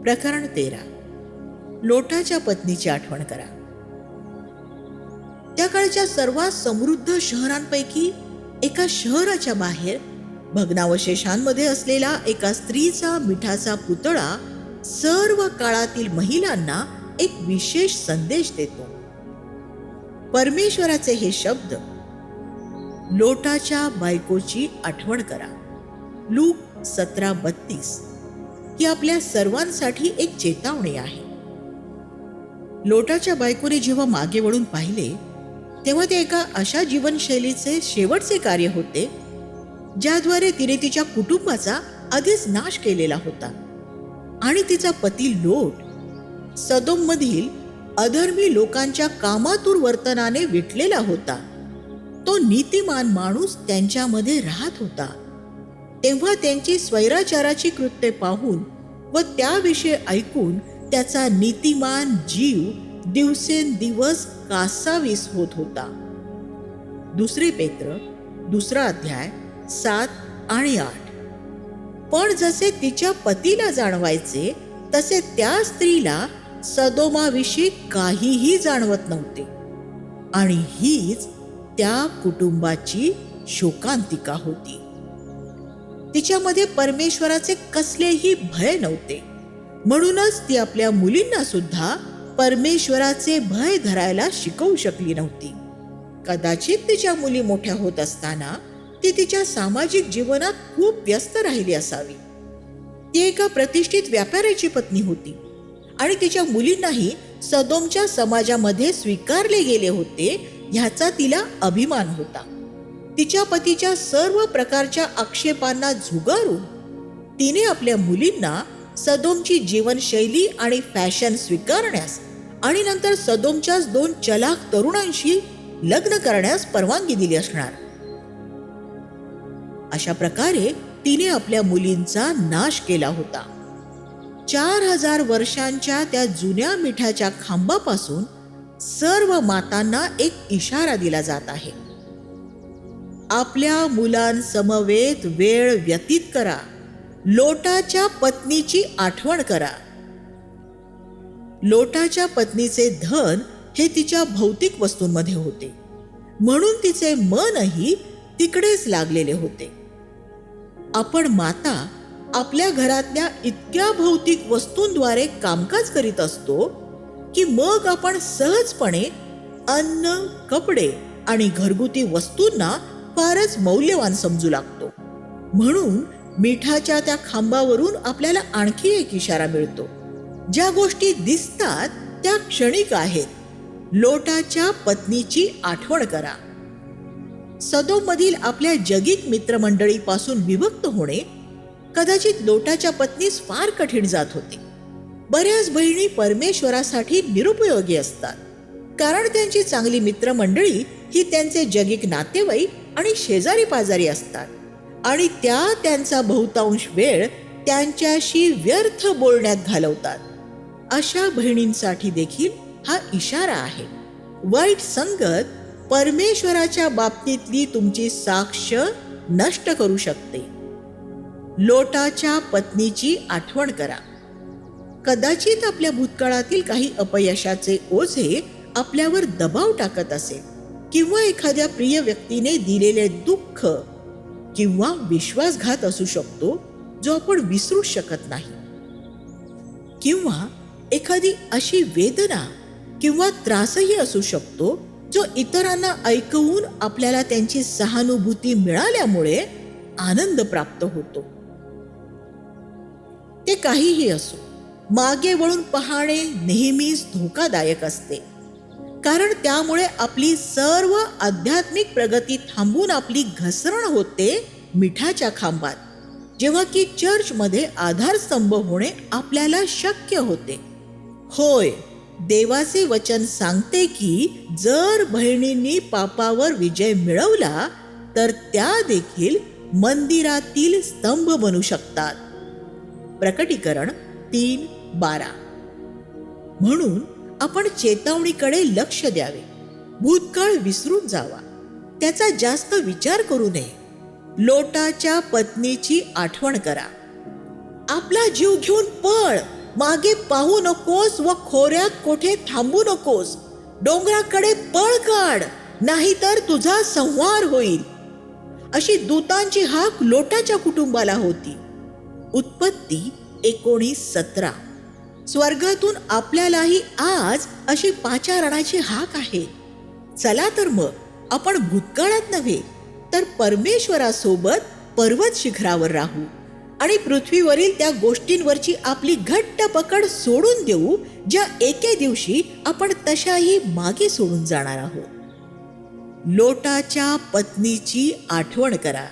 प्रकरण 13. लोटाच्या पत्नीची आठवण करा. त्या काळच्या सर्वात समृद्ध शहरांपैकी एका शहराच्या बाहेर भग्नावशेषांमध्ये असलेला एका स्त्रीचा मिठाचा पुतळा सर्व काळातील महिलांना एक विशेष संदेश देतो. परमेश्वराचे हे शब्द, लोटाच्या बायकोची आठवण करा, लूक 17:32, ही आपल्या सर्वांसाठी एक चेतावणी आहे. लोटाच्या बायकोने जेव्हा मागे वळून पाहिले तेव्हा ते एका अशा जीवनशैलीचे शेवटचे कार्य होते ज्याद्वारे तिने तिच्या कुटुंबाचा आधीच नाश केलेला होता आणि तिचा पती लोट सदोममधील अधर्मी लोकांच्या कामातूर वर्तनाने विटलेला होता. तो नीतिमान माणूस त्यांच्यामध्ये राहत होता. तेव्हा त्यांची स्वैराचाराची कृत्ये पाहून व त्याविषयी ऐकून त्याचा नीतिमान जीव दिवसेंदिवस कासावीस होत होता. 2 पेत्र 2 अध्याय 7 आणि 8. पण जसे तिच्या पतीला जाणवायचे तसे त्या स्त्रीला सदोमाविषयी काहीही जाणवत नव्हते आणि हीच त्या कुटुंबाची शोकांतिका होती. तिच्यामध्ये परमेश्वराचे कसलेही भय नव्हते. म्हणूनच ती आपल्या मुलींना सुद्धा परमेश्वराचे भय धरायला शिकवू शकली नव्हती. कदाचित तिच्या मुली मोठ्या होत असताना ती तिच्या सामाजिक जीवनात खूप व्यस्त राहिली असावी. ती एका प्रतिष्ठित व्यापाऱ्याची पत्नी होती आणि तिच्या मुलींनाही सदोमच्या समाजामध्ये स्वीकारले गेले होते ह्याचा तिला अभिमान होता. तिच्या पतीच्या सर्व प्रकारच्या आक्षेपांना झुगारून तिने आपल्या मुलींना सदोमची जीवनशैली आणि फॅशन स्वीकारण्यास आणि नंतर सदोमच्याच 2 चलाख तरुणांशी लग्न करण्यास परवानगी दिली असणार. अशा प्रकारे तिने आपल्या मुलींचा नाश केला होता. 4000 वर्षांच्या त्या जुन्या मिठाच्या खांबापासून सर्व मातांना एक इशारा दिला जात आहे. आपल्या मुलांसमवेत वेळ व्यतीत करा, लोटाच्या पत्नीची आठवण करा. लोटाच्या पत्नीचे धन हे तिच्या भौतिक वस्तूंमध्ये होते, म्हणून तिचे मनही तिकडेच लागलेले होते. आपण माता आपल्या घरातल्या इतक्या भौतिक वस्तूंद्वारे कामकाज करीत असतो की मग आपण सहजपणे अन्न, कपडे आणि घरगुती वस्तूंना फारच मौल्यवान समजू लागतो. म्हणून मिठाच्या त्या खांबावरून आपल्याला आणखी एक इशारा मिळतो. ज्या गोष्टी दिसतात त्या क्षणिक आहेत. लोटाच्या पत्नीची आठवण करा. सदोममधील आपल्या जगिक मित्रमंडळीपासून विभक्त होणे कदाचित लोटाच्या पत्नीस फार कठीण जात होते. बऱ्याच बहिणी परमेश्वरासाठी निरुपयोगी असतात, कारण त्यांची चांगली मित्रमंडळी ही त्यांचे जगिक नातेवाईक आणि शेजारी पाजारी असतात आणि त्या त्यांचा बहुतांश वेळ त्यांच्याशी व्यर्थ बोलण्यात घालवतात. अशा बहिणींसाठी देखील हा इशारा आहे. वाईट संगत परमेश्वराच्या बाबतीतली तुमची साक्ष नष्ट करू शकते. लोटाच्या पत्नीची आठवण करा. कदाचित आपल्या भूतकाळातील काही अपयशाचे ओझे आपल्यावर दबाव टाकत असेल, किंवा एखाद्या प्रिय व्यक्तीने दिलेले दुःख किंवा विश्वासघात असू शकतो जो आपण विसरू शकत नाही, किंवा एखादी अशी वेदना किंवा त्रासही असू शकतो जो इतरांना ऐकवून आपल्याला त्यांची सहानुभूती मिळाल्यामुळे आनंद प्राप्त होतो. ते काहीही असो, मागे वळून पाहणे नेहमीच धोकादायक असते, कारण त्यामुळे आपली सर्व आध्यात्मिक प्रगती थांबून आपली घसरण होते मिठाच्या खांबात, जेव्हा की चर्चमध्ये आधारस्तंभ होणे आपल्याला शक्य होते. होय, देवाचे वचन सांगते की जर बहिणींनी पापावर विजय मिळवला तर त्या देखील मंदिरातील स्तंभ बनू शकतात. प्रकटीकरण 3:12. म्हणून आपण चेतावणीकडे लक्ष द्यावे. भूतकाळ विसरून जावा, त्याचा जास्त विचार करू नये. लोटाच्या पत्नीची आठवण करा. आपला जीव घेऊन पळ, मागे पाहू नकोस व खोऱ्यात कोठे थांबू नकोस. डोंगराकडे पळ काढ, नाहीतर तुझा संहार होईल. अशी दूतांची हाक लोटाच्या कुटुंबाला होती. उत्पत्ती 19:17. स्वर्गातून आपल्यालाही आज अशी पाचारणाची हाक आहे. चला तर मग आपण भूतकाळात नव्हे तर परमेश्वरासोबत पर्वत शिखरावर राहू आणि पृथ्वीवरील त्या गोष्टींवरची आपली घट्ट पकड सोडून देऊ ज्या एके दिवशी आपण तशाही मागे सोडून जाणार आहोत. लोटाच्या पत्नीची आठवण करा.